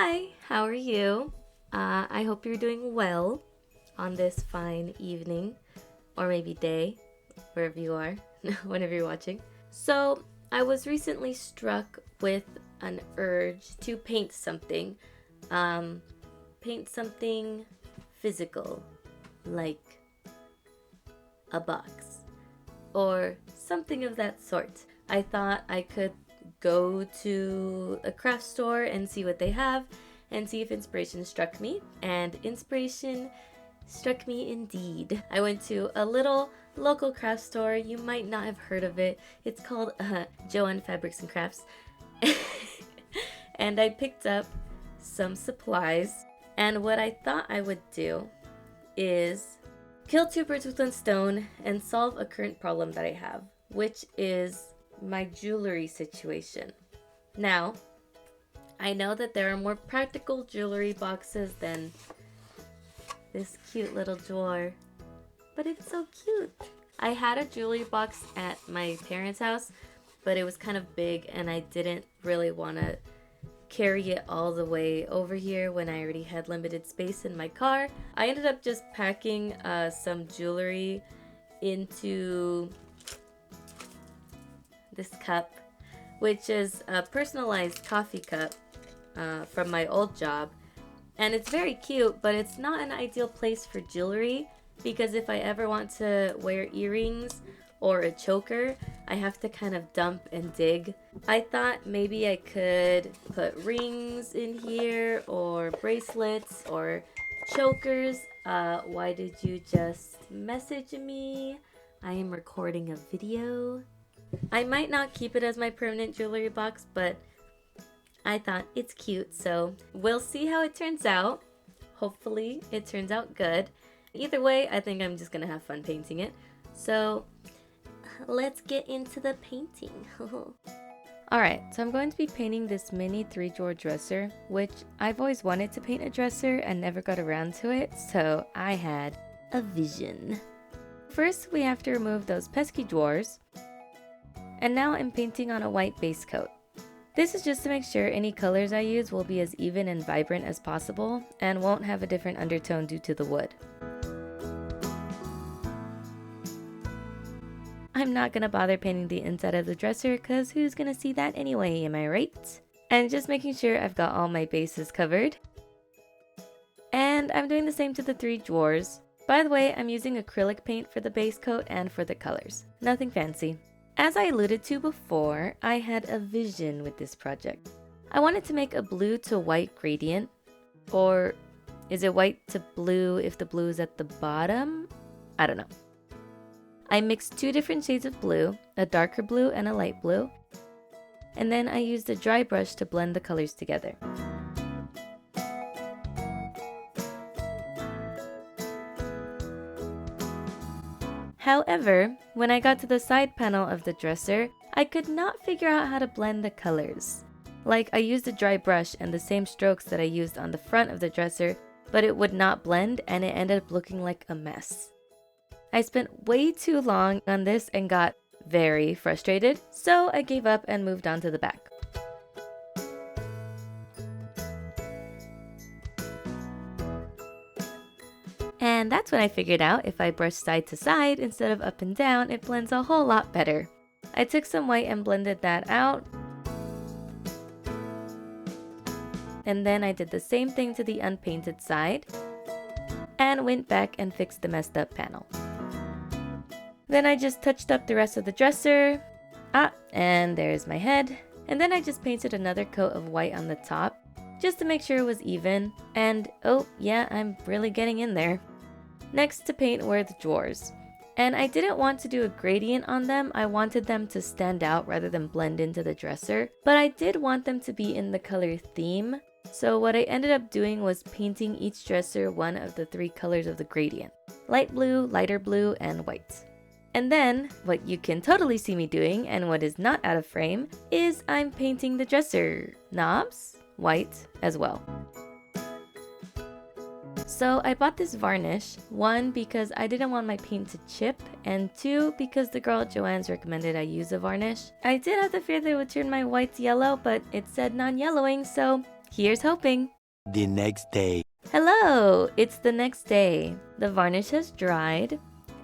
Hi, how are you? I hope you're doing well on this fine evening, or maybe day, wherever you are, whenever you're watching. So, I was recently struck with an urge to um, paint something physical, like a box, or something of that sort. I thought I could go to a craft store and see what they have and see if inspiration struck me. And inspiration struck me indeed. I went to a little local craft store. You might not have heard of it. It's called Joanne Fabrics and Crafts. And I picked up some supplies. And what I thought I would do is kill two birds with one stone and solve a current problem that I have, which is my jewelry situation. Now, I know that there are more practical jewelry boxes than this cute little drawer, but it's so cute. I had a jewelry box at my parents' house, but it was kind of big and I didn't really want to carry it all the way over here when I already had limited space in my car. I ended up just packing some jewelry into this cup, which is a personalized coffee cup from my old job. And it's very cute, but it's not an ideal place for jewelry because if I ever want to wear earrings or a choker, I have to kind of dump and dig. I thought maybe I could put rings in here or bracelets or chokers. Why did you just message me? I am recording a video. I might not keep it as my permanent jewelry box, but I thought it's cute, so we'll see how it turns out. Hopefully it turns out good. Either way, I think I'm just gonna have fun painting it. So let's get into the painting. Alright, so I'm going to be painting this mini 3-drawer dresser, which I've always wanted to paint a dresser and never got around to it, so I had a vision. First, we have to remove those pesky drawers. And now I'm painting on a white base coat. This is just to make sure any colors I use will be as even and vibrant as possible and won't have a different undertone due to the wood. I'm not gonna bother painting the inside of the dresser because who's gonna see that anyway, am I right? And just making sure I've got all my bases covered. And I'm doing the same to the 3 drawers. By the way, I'm using acrylic paint for the base coat and for the colors. Nothing fancy. As I alluded to before, I had a vision with this project. I wanted to make a blue to white gradient, or is it white to blue if the blue is at the bottom? I don't know. I mixed 2 different shades of blue, a darker blue and a light blue, and then I used a dry brush to blend the colors together. However, when I got to the side panel of the dresser, I could not figure out how to blend the colors. Like, I used a dry brush and the same strokes that I used on the front of the dresser, but it would not blend and it ended up looking like a mess. I spent way too long on this and got very frustrated, so I gave up and moved on to the back. And that's when I figured out if I brush side to side instead of up and down, it blends a whole lot better. I took some white and blended that out. And then I did the same thing to the unpainted side and went back and fixed the messed up panel. Then I just touched up the rest of the dresser. And there's my head. And then I just painted another coat of white on the top just to make sure it was even. And oh yeah, I'm really getting in there. Next to paint were the drawers. And I didn't want to do a gradient on them. I wanted them to stand out rather than blend into the dresser. But I did want them to be in the color theme. So what I ended up doing was painting each dresser one of the 3 colors of the gradient. Light blue, lighter blue, and white. And then, what you can totally see me doing, and what is not out of frame, is I'm painting the dresser knobs white as well. So I bought this varnish, 1 because I didn't want my paint to chip, and 2 because the girl at Joann's recommended I use a varnish. I did have the fear that it would turn my whites yellow, but it said non-yellowing, so here's hoping. The next day. Hello! It's the next day. The varnish has dried,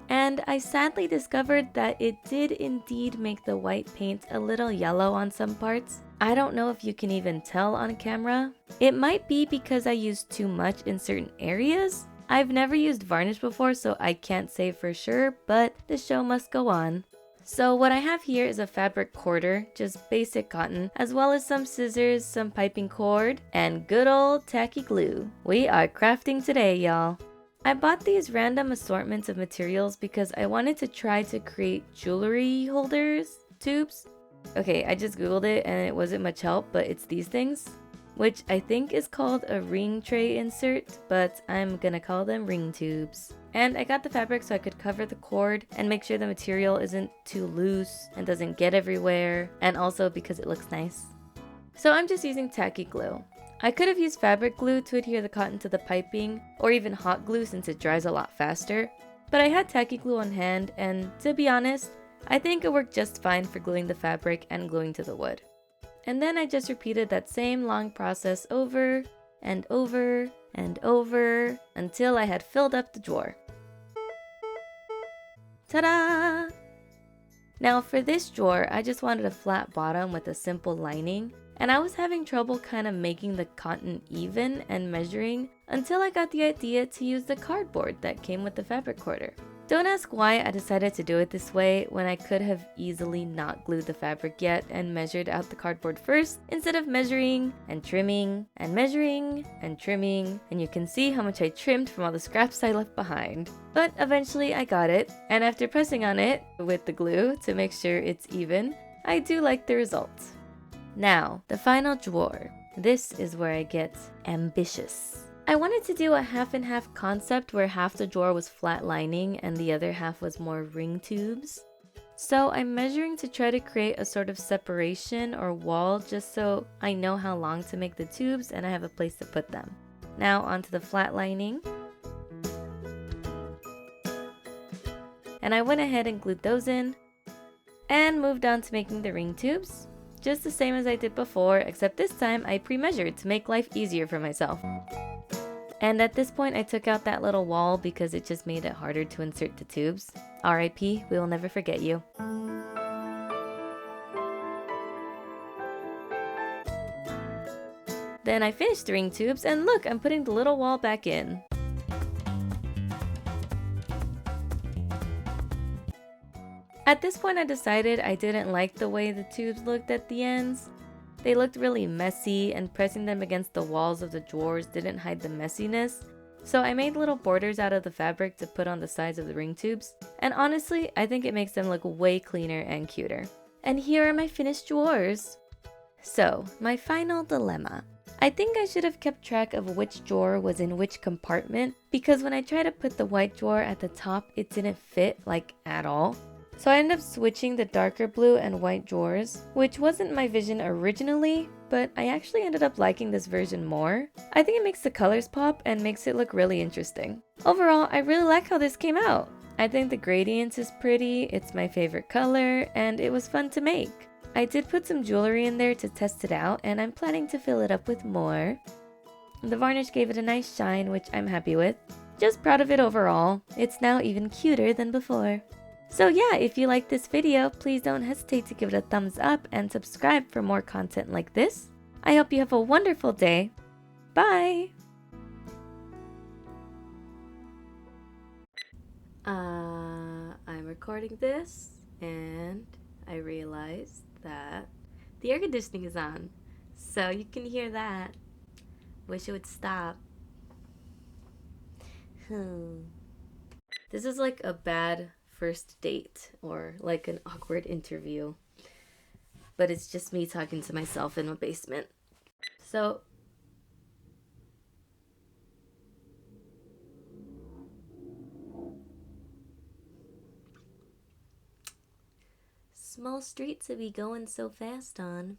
and I sadly discovered that it did indeed make the white paint a little yellow on some parts. I don't know if you can even tell on camera. It might be because I used too much in certain areas. I've never used varnish before, so I can't say for sure, but the show must go on. So what I have here is a fabric quarter, just basic cotton, as well as some scissors, some piping cord, and good old tacky glue. We are crafting today, y'all. I bought these random assortments of materials because I wanted to try to create jewelry holders, tubes. Okay, I just googled it and it wasn't much help, but it's these things, which I think is called a ring tray insert, but I'm gonna call them ring tubes. And I got the fabric so I could cover the cord and make sure the material isn't too loose and doesn't get everywhere, and also because it looks nice. So I'm just using tacky glue. I could have used fabric glue to adhere the cotton to the piping, or even hot glue since it dries a lot faster, but I had tacky glue on hand, and to be honest, I think it worked just fine for gluing the fabric and gluing to the wood. And then I just repeated that same long process over and over and over until I had filled up the drawer. Ta-da! Now for this drawer, I just wanted a flat bottom with a simple lining, and I was having trouble kind of making the cotton even and measuring until I got the idea to use the cardboard that came with the fabric quarter. Don't ask why I decided to do it this way when I could have easily not glued the fabric yet and measured out the cardboard first instead of measuring and trimming and measuring and trimming, and you can see how much I trimmed from all the scraps I left behind. But eventually I got it, and after pressing on it with the glue to make sure it's even, I do like the result. Now, the final drawer. This is where I get ambitious. I wanted to do a half and half concept where half the drawer was flat lining and the other half was more ring tubes. So I'm measuring to try to create a sort of separation or wall just so I know how long to make the tubes and I have a place to put them. Now onto the flat lining. And I went ahead and glued those in and moved on to making the ring tubes. Just the same as I did before, except this time I pre-measured to make life easier for myself. And at this point I took out that little wall because it just made it harder to insert the tubes. RIP, we will never forget you. Then I finished the ring tubes and look, I'm putting the little wall back in. At this point I decided I didn't like the way the tubes looked at the ends. They looked really messy, and pressing them against the walls of the drawers didn't hide the messiness. So I made little borders out of the fabric to put on the sides of the ring tubes. And honestly, I think it makes them look way cleaner and cuter. And here are my finished drawers. So, my final dilemma. I think I should have kept track of which drawer was in which compartment, because when I tried to put the white drawer at the top, it didn't fit, like, at all. So I ended up switching the darker blue and white drawers, which wasn't my vision originally, but I actually ended up liking this version more. I think it makes the colors pop and makes it look really interesting. Overall, I really like how this came out. I think the gradients is pretty, it's my favorite color, and it was fun to make. I did put some jewelry in there to test it out, and I'm planning to fill it up with more. The varnish gave it a nice shine, which I'm happy with. Just proud of it overall. It's now even cuter than before. So yeah, if you like this video, please don't hesitate to give it a thumbs up and subscribe for more content like this. I hope you have a wonderful day. Bye! I'm recording this and I realized that the air conditioning is on. So you can hear that. Wish it would stop. This is like a bad first date or like an awkward interview, but it's just me talking to myself in my basement. So small street to be going so fast on.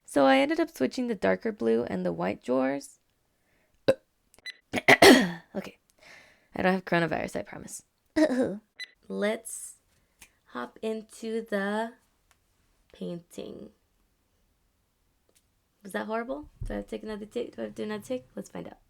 So I ended up switching the darker blue and the white drawers. Okay, I don't have coronavirus, I promise. Let's hop into the painting. Was that horrible? Do I have to take another take? Do I have to do another take? Let's find out.